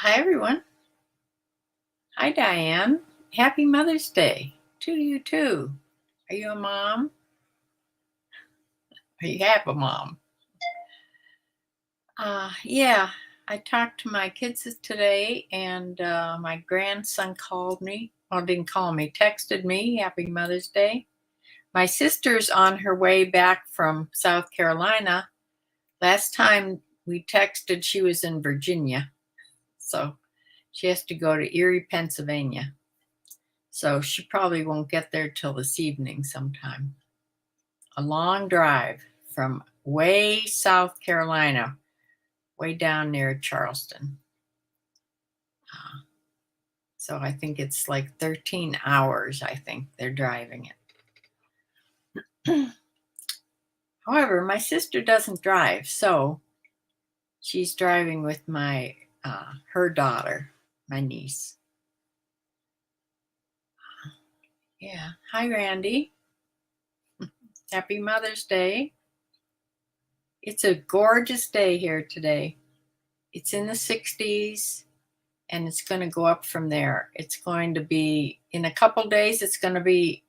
Hi, everyone. Hi, Diane. Happy Mother's Day to you, too. Are you a mom? Or you have a mom? Yeah, I talked to my kids today, and my grandson called me. Well, didn't call me, texted me. Happy Mother's Day. My sister's on her way back from South Carolina. Last time we texted, she was in Virginia. So she has to go to Erie, Pennsylvania. So she probably won't get there till this evening sometime. A long drive from way South Carolina, way down near Charleston. So I think it's like 13 hours, I think they're driving it. However, my sister doesn't drive, so she's driving with her daughter, my niece. Yeah. Hi, Randy. Happy Mother's Day. It's a gorgeous day here today. It's in the 60s, and it's going to go up from there. It's going to be, in a couple days, it's going to be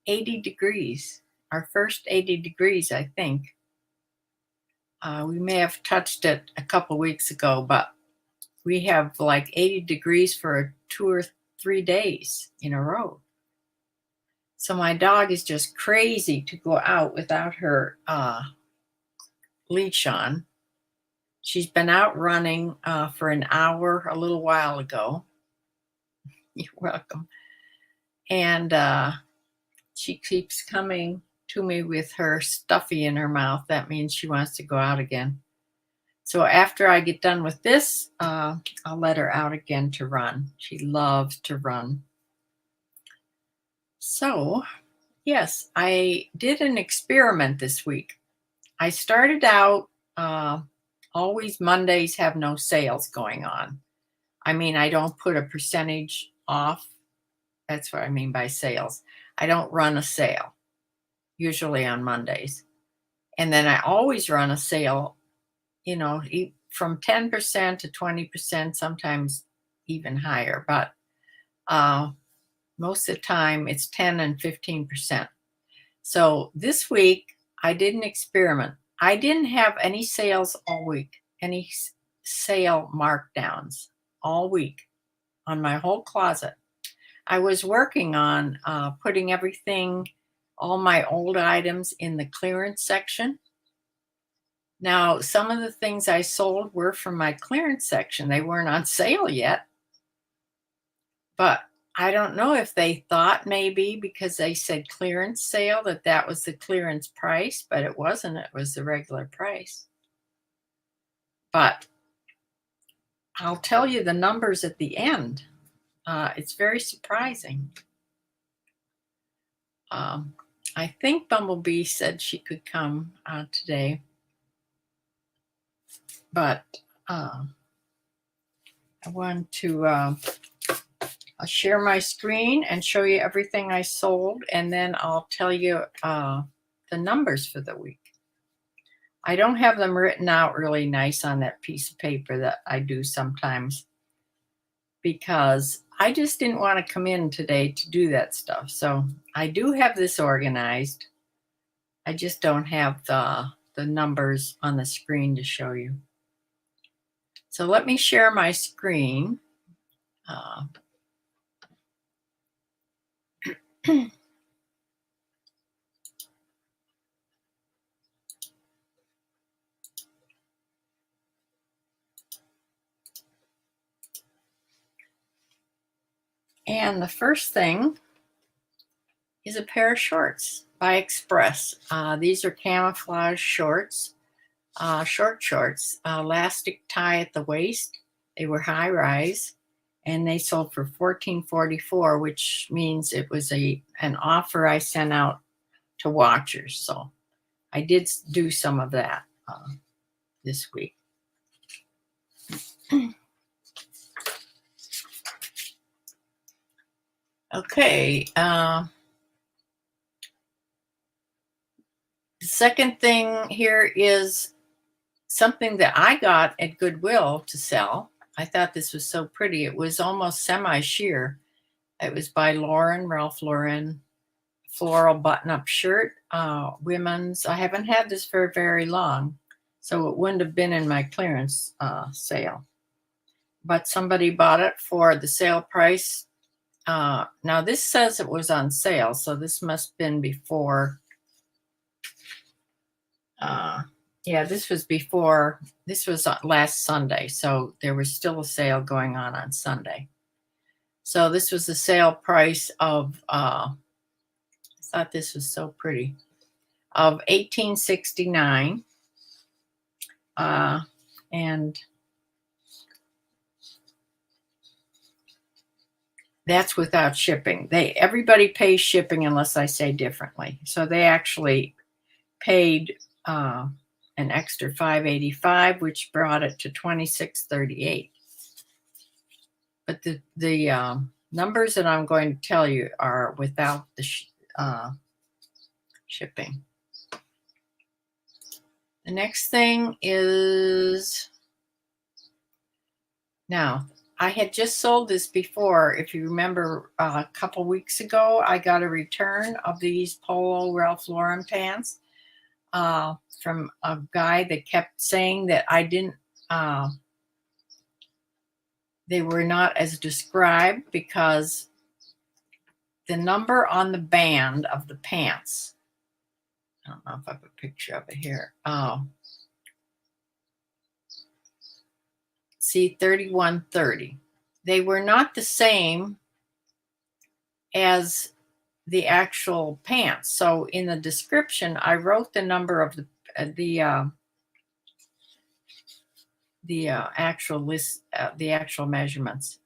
80 degrees. Our first 80 degrees, I think. We may have touched it a couple weeks ago, but we have like 80 degrees for 2 or 3 days in a row. So my dog is just crazy to go out without her leash on. She's been out running for an hour a little while ago. You're welcome. And she keeps coming to me with her stuffy in her mouth. That means she wants to go out again. So after I get done with this, I'll let her out again to run. She loves to run. So, yes, I did an experiment this week. I started out, always Mondays have no sales going on. I mean, I don't put a percentage off. That's what I mean by sales. I don't run a sale, usually on Mondays. And then I always run a sale, from 10% to 20%, sometimes even higher. But most of the time it's 10 and 15%. So this week I did an experiment. I didn't have any sales all week, any sale markdowns all week on my whole closet. I was working on putting everything, all my old items, in the clearance section. Now, some of the things I sold were from my clearance section. They weren't on sale yet. But I don't know if they thought maybe because they said clearance sale that was the clearance price, but it wasn't. It was the regular price. But I'll tell you the numbers at the end. It's very surprising. I think Bumblebee said she could come today, but I want to I'll share my screen and show you everything I sold, and then I'll tell you the numbers for the week. I don't have them written out really nice on that piece of paper that I do sometimes, because I just didn't want to come in today to do that stuff. So I do have this organized. I just don't have the numbers on the screen to show you. So let me share my screen. And the first thing is a pair of shorts by Express. These are camouflage shorts, short shorts, elastic tie at the waist. They were high rise, and they sold for $14.44, which means it was an offer I sent out to watchers. So I did do some of that this week. Okay. The second thing here is something that I got at Goodwill to sell. I thought this was so pretty. It was almost semi-sheer. It was by Lauren, Ralph Lauren, floral button-up shirt, women's. I haven't had this for very long, so it wouldn't have been in my clearance sale. But somebody bought it for the sale price. Now this says it was on sale, so this must have been before. Yeah, this was before. This was last Sunday, so there was still a sale going on Sunday. So this was the sale price of. I thought this was so pretty. Of $18.69, and that's without shipping. Everybody pays shipping unless I say differently. So they actually paid an extra $5.85, which brought it to $26.38. But the numbers that I'm going to tell you are without the shipping. The next thing is, now I had just sold this before. If you remember, a couple weeks ago, I got a return of these Polo Ralph Lauren pants from a guy that kept saying that I didn't, they were not as described because the number on the band of the pants, I don't know if I have a picture of it here. See, 3130. They were not the same as the actual pants. So in the description, I wrote the number of the actual list, the actual measurements.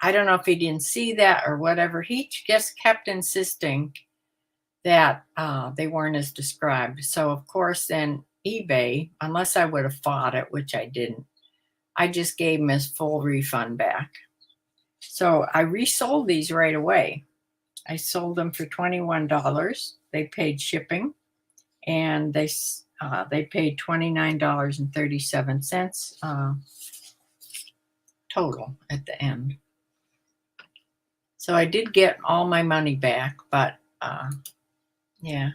I don't know if he didn't see that or whatever. He just kept insisting that they weren't as described. So of course, then eBay, unless I would have fought it, which I didn't, I just gave him his full refund back. So I resold these right away. I sold them for $21. They paid shipping, and they paid $29.37 total at the end. So I did get all my money back, but yeah,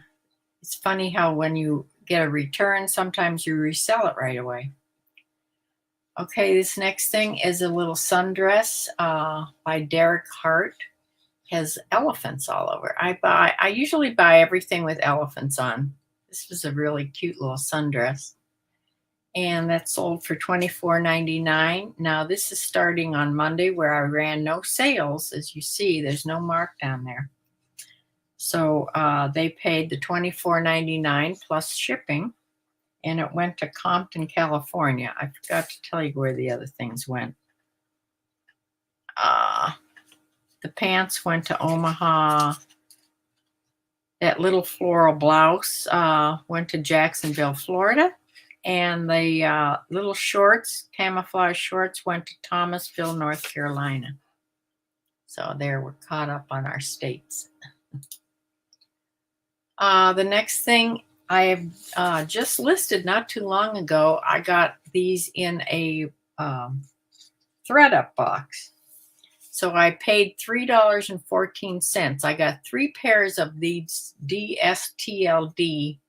it's funny how when you get a return, sometimes you resell it right away. Okay, this next thing is a little sundress by Derek Hart. Has elephants all over. I usually buy everything with elephants on. This was a really cute little sundress. And that sold for $24.99. Now this is starting on Monday, where I ran no sales. As you see, there's no markdown there. So they paid the $24.99 plus shipping, and it went to Compton, California. I forgot to tell you where the other things went. The pants went to Omaha. That little floral blouse went to Jacksonville, Florida. And the little shorts, camouflage shorts, went to Thomasville, North Carolina. So there, we're caught up on our states. The next thing I have just listed not too long ago, I got these in a thread-up box. So I paid $3.14. I got 3 pairs of these DSTLD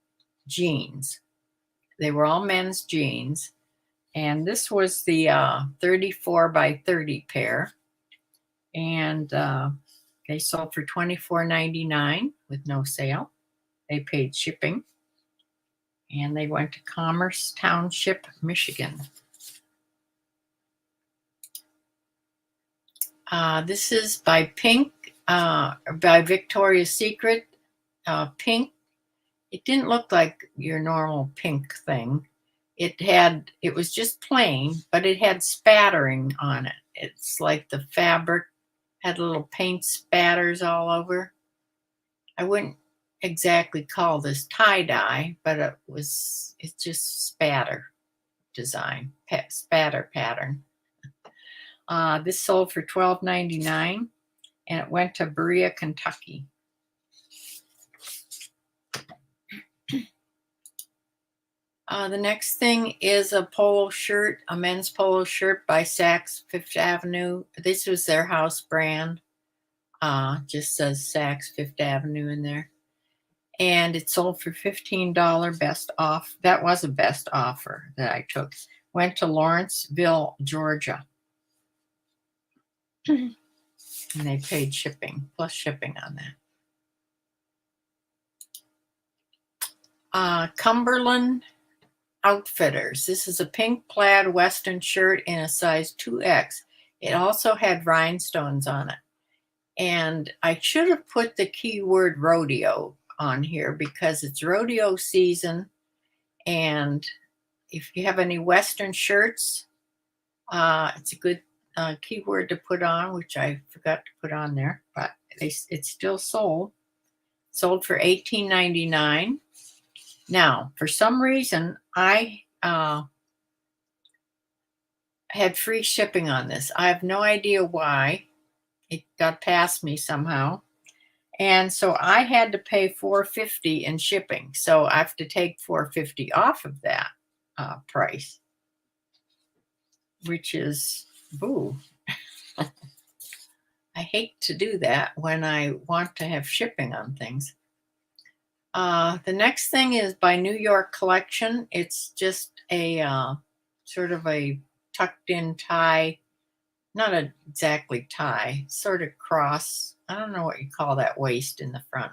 jeans. They were all men's jeans. And this was the 34 by 30 pair. And they sold for $24.99 with no sale. They paid shipping. And they went to Commerce Township, Michigan. This is by Pink, by Victoria's Secret. Pink. It didn't look like your normal pink thing. It was just plain, but it had spattering on it. It's like the fabric had little paint spatters all over. I wouldn't exactly call this tie-dye, but it's just spatter design, spatter pattern. This sold for $12.99, and it went to Berea, Kentucky. The next thing is a polo shirt, a men's polo shirt by Saks Fifth Avenue. This was their house brand. Just says Saks Fifth Avenue in there. And it sold for $15 best off. That was a best offer that I took. Went to Lawrenceville, Georgia. And they paid shipping, plus shipping on that. Cumberland Outfitters. This is a pink plaid western shirt in a size 2X. It also had rhinestones on it. And I should have put the keyword rodeo on here because it's rodeo season. And if you have any western shirts, it's a good keyword to put on, which I forgot to put on there, but it's still sold. Sold for $18.99. Now, for some reason, I had free shipping on this. I have no idea why. It got past me somehow. And so I had to pay $4.50 in shipping. So I have to take $4.50 off of that price, which is, boo. I hate to do that when I want to have shipping on things. The next thing is by New York Collection. It's just a sort of a tucked in tie, not exactly tie, sort of cross. I don't know what you call that waist in the front.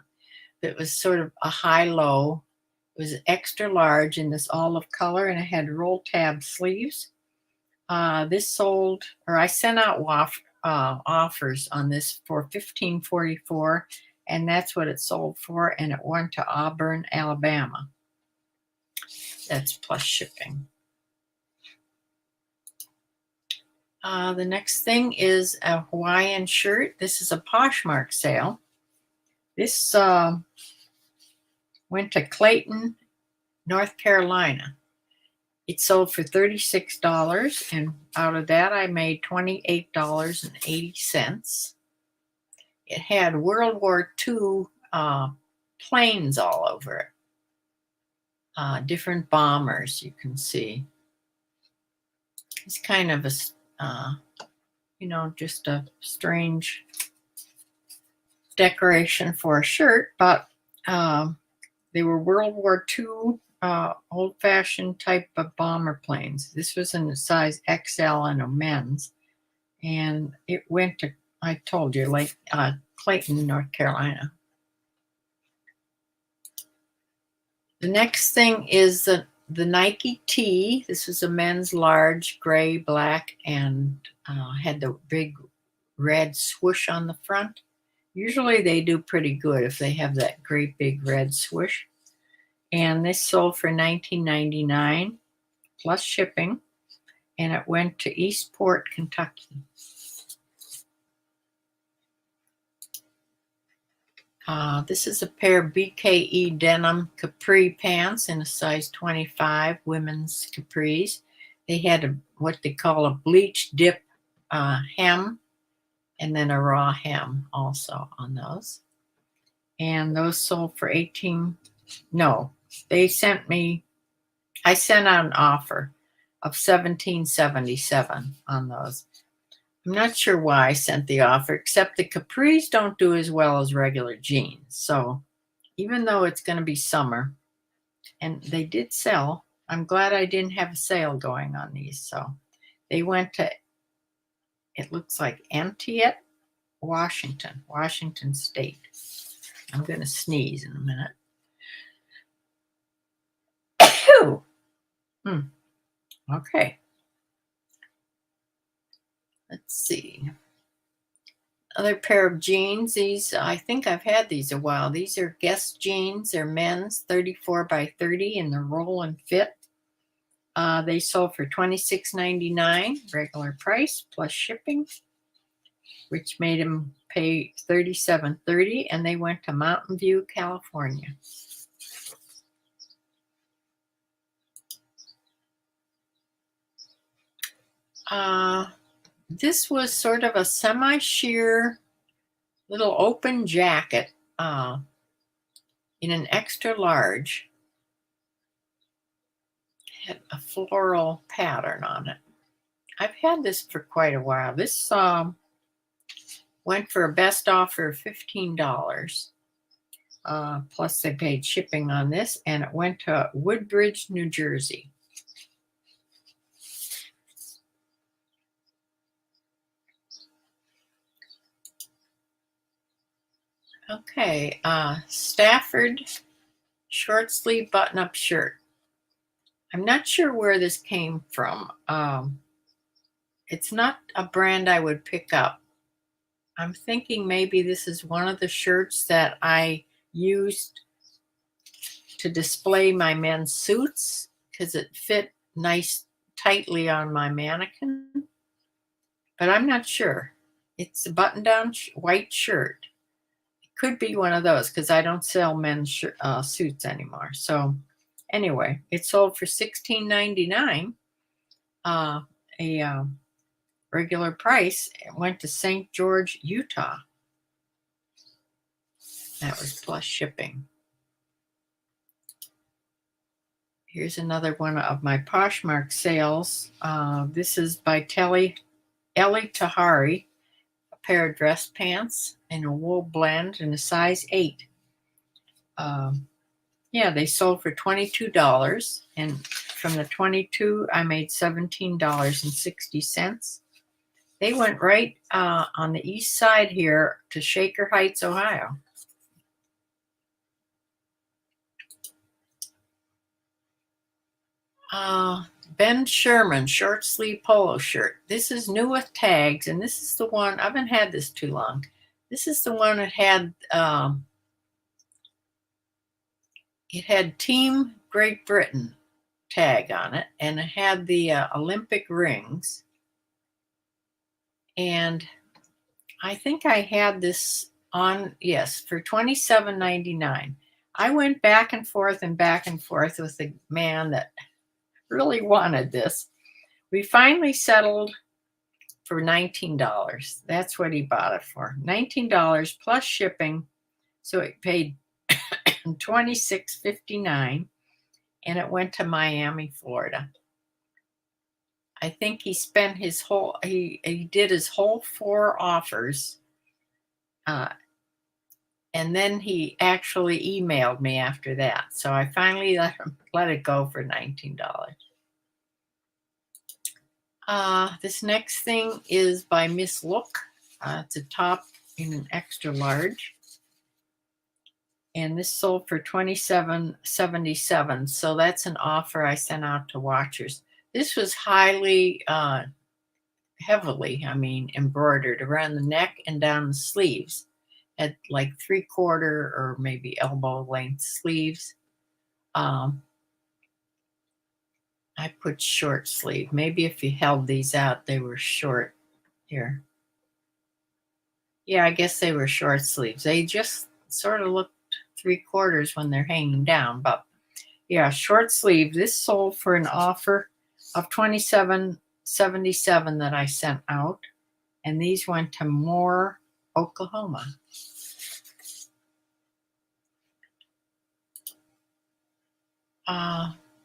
It was sort of a high-low. It was extra large in this olive color, and it had roll tab sleeves. This sold, or I sent out offers on this for $15.44, and that's what it sold for, and it went to Auburn, Alabama. That's plus shipping. The next thing is a Hawaiian shirt. This is a Poshmark sale. This went to Clayton, North Carolina. It sold for $36, and out of that I made $28.80. It had World War II planes all over it. Different bombers, you can see. It's kind of a, just a strange decoration for a shirt, but they were World War II old-fashioned type of bomber planes. This was in the size XL and a men's, and it went to, I told you, like Clayton, North Carolina. The next thing is the Nike tee. This is a men's large, gray, black, and had the big red swoosh on the front. Usually they do pretty good if they have that great big red swoosh. And this sold for $19.99 plus shipping, and it went to Eastport, Kentucky. This is a pair of BKE denim capri pants in a size 25, women's capris. They had what they call a bleach dip hem, and then a raw hem also on those. And those sold for I sent out an offer of $17.77 on those. I'm not sure why I sent the offer, except the capris don't do as well as regular jeans. So even though it's going to be summer, and they did sell, I'm glad I didn't have a sale going on these. So they went to, it looks like Antioch, Washington State. I'm going to sneeze in a minute. Okay. Let's see. Other pair of jeans. These, I think I've had these a while. These are Guess jeans. They're men's, 34 by 30, and the roll and fit. They sold for $26.99 regular price plus shipping, which made them pay $37.30, and they went to Mountain View, California. This was sort of a semi-sheer little open jacket in an extra large. had a floral pattern on it. I've had this for quite a while. This went for a best offer of $15. Plus they paid shipping on this, and it went to Woodbridge, New Jersey. Okay, Stafford short sleeve button-up shirt. I'm not sure where this came from. It's not a brand I would pick up. I'm thinking maybe this is one of the shirts that I used to display my men's suits because it fit nice tightly on my mannequin, but I'm not sure. It's a button-down white shirt. It could be one of those because I don't sell men's suits anymore. So anyway, it sold for $16.99, a regular price. It went to St. George, Utah. That was plus shipping. Here's another one of my Poshmark sales. This is by Ellie Tahari, a pair of dress pants in a wool blend in a size 8. Yeah, they sold for $22, and from the 22, I made $17.60. They went right on the east side here to Shaker Heights, Ohio. Ben Sherman short sleeve polo shirt. This is new with tags, and this is the one, I haven't had this too long. This is the one that had it had Team Great Britain tag on it, and it had the Olympic rings. And I think I had this on, yes, for $27.99. I went back and forth with a man that really wanted this. We finally settled for $19. That's what he bought it for. $19 plus shipping. So it paid $26.59, and it went to Miami, Florida. I think he spent his whole, he did his whole 4 offers. And then he actually emailed me after that. So I finally let it go for $19. This next thing is by Miss Look. It's a top in an extra large. And this sold for $27.77. So that's an offer I sent out to watchers. This was heavily, embroidered around the neck and down the sleeves. At like 3/4 or maybe elbow length sleeves. I put short sleeve. Maybe if you held these out, they were short here. Yeah, I guess they were short sleeves. They just sort of looked 3/4 when they're hanging down, but yeah, short sleeve. This sold for an offer of $27.77 that I sent out, and these went to Moore, Oklahoma.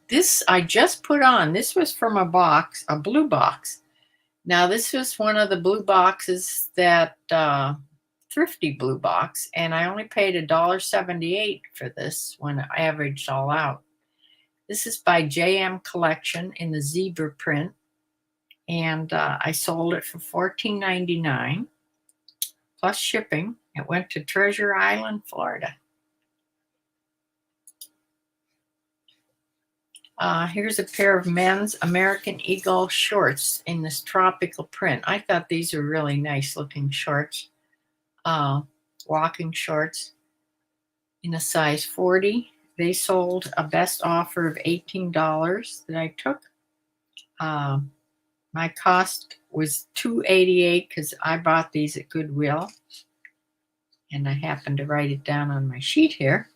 This I just put on. This was from a box, a blue box. Now, this was one of the blue boxes that thrifty blue box, and I only paid $1.78 for this when I averaged all out. This is by JM Collection in the zebra print, and I sold it for $14.99 plus shipping. It went to Treasure Island, Florida. Here's a pair of men's American Eagle shorts in this tropical print. I thought these were really nice looking shorts. Walking shorts in a size 40. They sold a best offer of $18 that I took. My cost was $2.88 because I bought these at Goodwill. And I happened to write it down on my sheet here.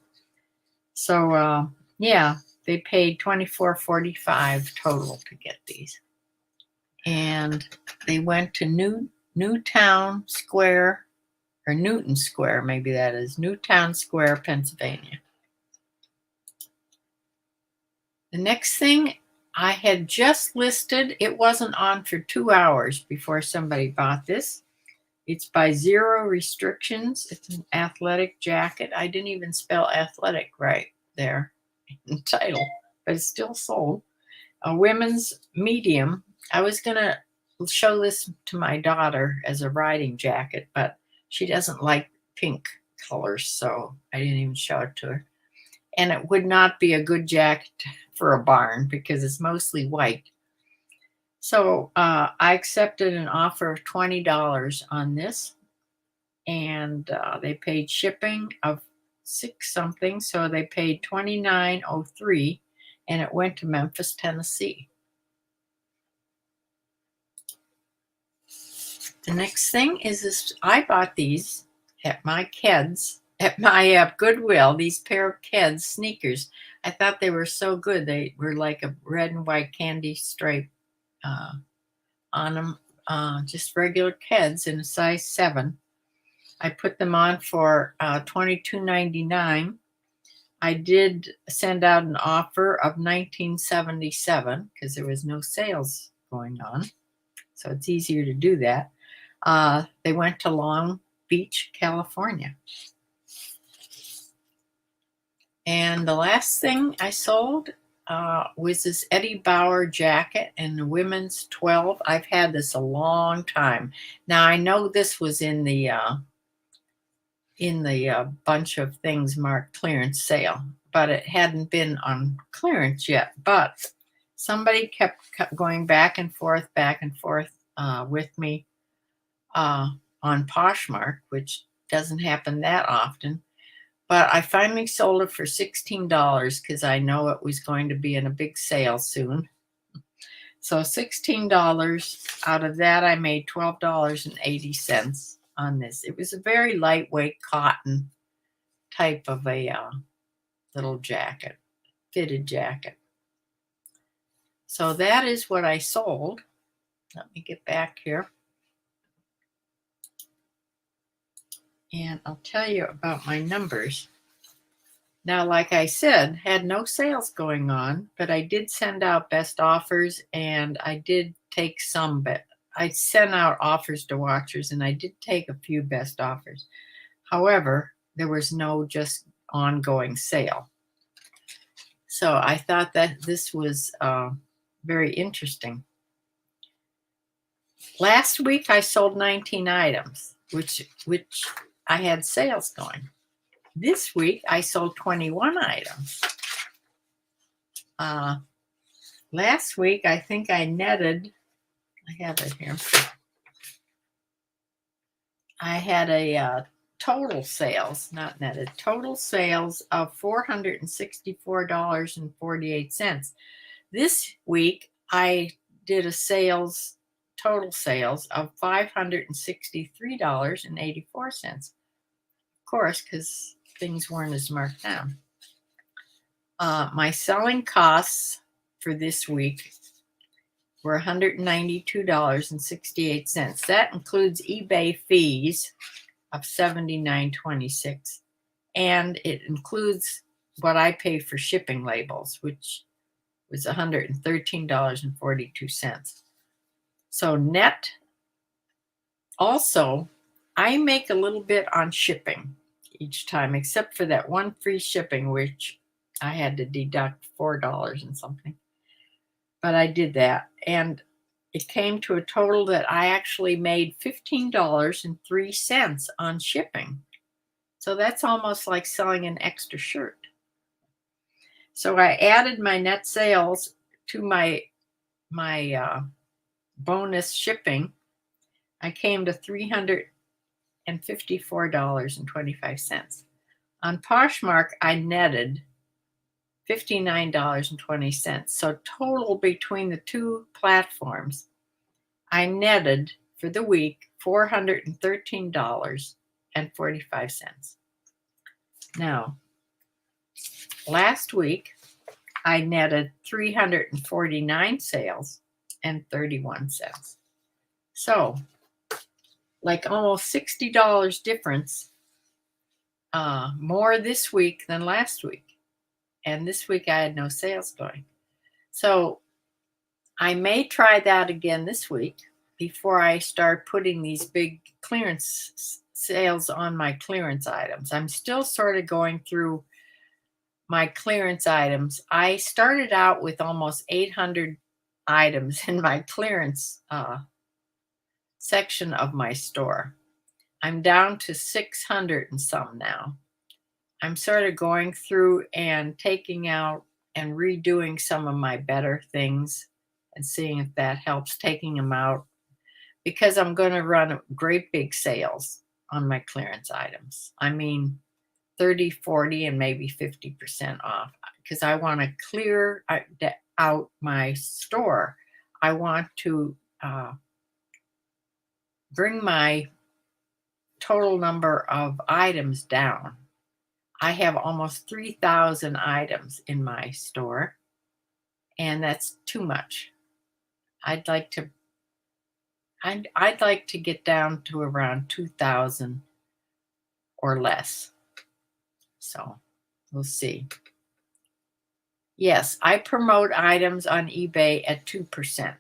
So, yeah. They paid $24.45 total to get these. And they went to Newtown Square, or Newton Square, maybe that is, Newtown Square, Pennsylvania. The next thing I had just listed, it wasn't on for 2 hours before somebody bought this. It's by Zero Restrictions. It's an athletic jacket. I didn't even spell athletic right there in the title, but it's still sold. A women's medium. I was going to show this to my daughter as a riding jacket, but she doesn't like pink colors, so I didn't even show it to her. And it would not be a good jacket for a barn because it's mostly white. So I accepted an offer of $20 on this, and they paid shipping of $6 something, so they paid $29.03, and it went to Memphis, Tennessee. The next thing is this. I bought these at my Keds, at my Goodwill, these pair of Keds sneakers. I thought they were so good. They were like a red and white candy stripe on them, just regular Keds in a size 7. I put them on for $22.99. I did send out an offer of $19.77 because there was no sales going on, so it's easier to do that. They went to Long Beach, California. And the last thing I sold was this Eddie Bauer jacket in the women's 12. I've had this a long time. Now I know this was in the bunch of things marked clearance sale, but it hadn't been on clearance yet. But somebody kept going back and forth with me on Poshmark, which doesn't happen that often. But I finally sold it for $16 because I know it was going to be in a big sale soon. So $16 out of that, I made $12.80 on this. It was a very lightweight cotton type of a little jacket, fitted jacket. So that is what I sold. Let me get back here. And I'll tell you about my numbers. Now, like I said, had no sales going on, but I did send out best offers, and I did take some, but I sent out offers to watchers, and I did take a few best offers. However, there was no just ongoing sale. So I thought that this was very interesting. Last week, I sold 19 items, which I had sales going. This week, I sold 21 items. Last week, I think I netted, I have it here. I had a total sales, not netted, total sales of $464.48. This week, I did a total sales of $563.84. Of course, because things weren't as marked down. My selling costs for this week were $192.68. That includes eBay fees of $79.26, and it includes what I pay for shipping labels, which was $113.42. So net. Also, I make a little bit on shipping each time, except for that one free shipping, which I had to deduct $4 and something. But I did that, and it came to a total that I actually made $15.03 on shipping. So that's almost like selling an extra shirt. So I added my net sales to my bonus shipping. I came to $354.25. On Poshmark, I netted $59.20. So total between the two platforms, I netted for the week $413.45. Now, last week, I netted 349 sales and 31 cents. So, like almost $60 difference more this week than last week. And this week I had no sales going. So I may try that again this week before I start putting these big clearance sales on my clearance items. I'm still sort of going through my clearance items. I started out with almost 800 items in my clearance section of my store. I'm down to 600 and some now. I'm sort of going through and taking out and redoing some of my better things and seeing if that helps taking them out, because I'm going to run great big sales on my clearance items. I mean, 30, 40, and maybe 50% off, because I want to clear out my store. I want to bring my total number of items down. I have almost 3,000 items in my store, and that's too much. I'd like to get down to around 2,000 or less. So we'll see. Yes, I promote items on eBay at 2%.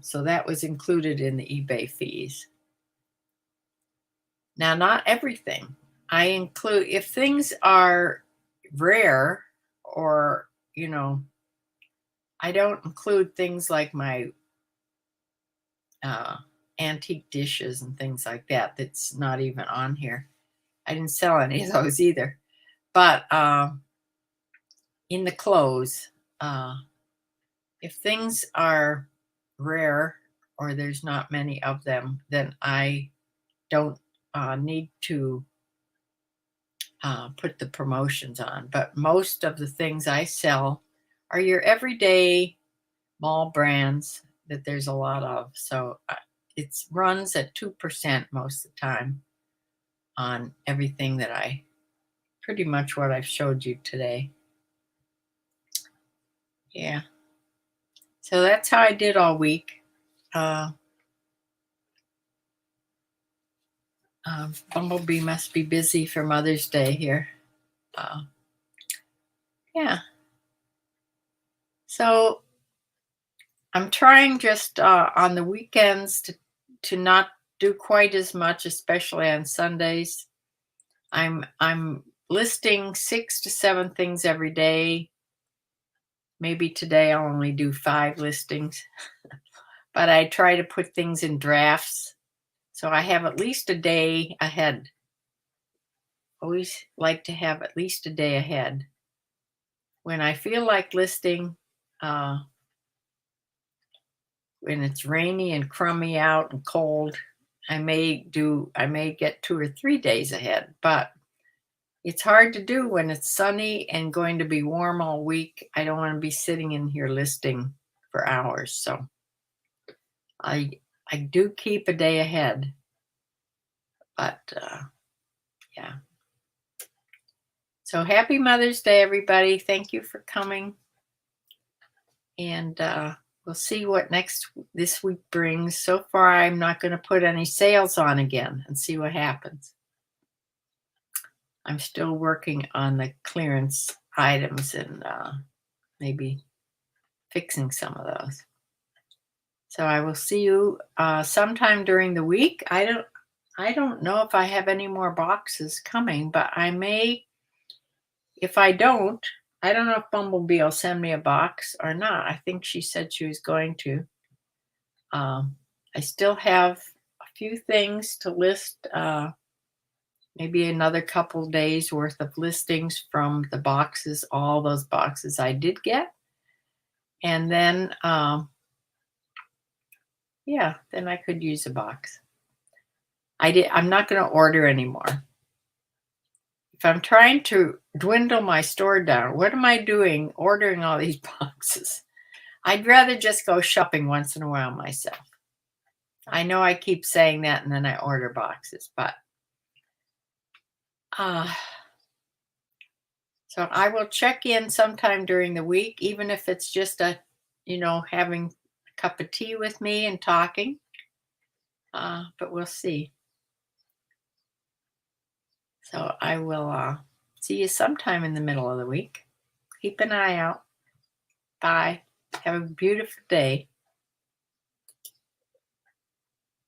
So that was included in the eBay fees. Now, not everything. I include, if things are rare or, I don't include things like my antique dishes and things like that. That's not even on here. I didn't sell any of those either. But in the clothes, if things are rare or there's not many of them, then I don't need to put the promotions on. But most of the things I sell are your everyday mall brands that there's a lot of. So it runs at 2% most of the time on everything that pretty much what I've showed you today. Yeah. So that's how I did all week. Bumblebee must be busy for Mother's Day here. Yeah. So I'm trying just on the weekends to not do quite as much, especially on Sundays. I'm listing 6 to 7 things every day. Maybe today I'll only do 5 listings, but I try to put things in drafts. So I have at least a day ahead. Always like to have at least a day ahead. When I feel like listing, when it's rainy and crummy out and cold, I may get 2 or 3 days ahead, but it's hard to do when it's sunny and going to be warm all week. I don't want to be sitting in here listing for hours. So I do keep a day ahead, but yeah. So happy Mother's Day, everybody. Thank you for coming. And we'll see what this week brings. So far, I'm not going to put any sales on again and see what happens. I'm still working on the clearance items and maybe fixing some of those. So I will see you sometime during the week. I don't know if I have any more boxes coming, but I may. If I don't know if Bumblebee will send me a box or not. I think she said she was going to. I still have a few things to list. Maybe another couple days worth of listings from the boxes, all those boxes I did get. And then, then I could use a box. I'm not going to order anymore. If I'm trying to dwindle my store down, what am I doing ordering all these boxes? I'd rather just go shopping once in a while myself. I know I keep saying that and then I order boxes, but so I will check in sometime during the week, even if it's just having a cup of tea with me and talking. But we'll see. So I will see you sometime in the middle of the week. Keep an eye out. Bye. Have a beautiful day.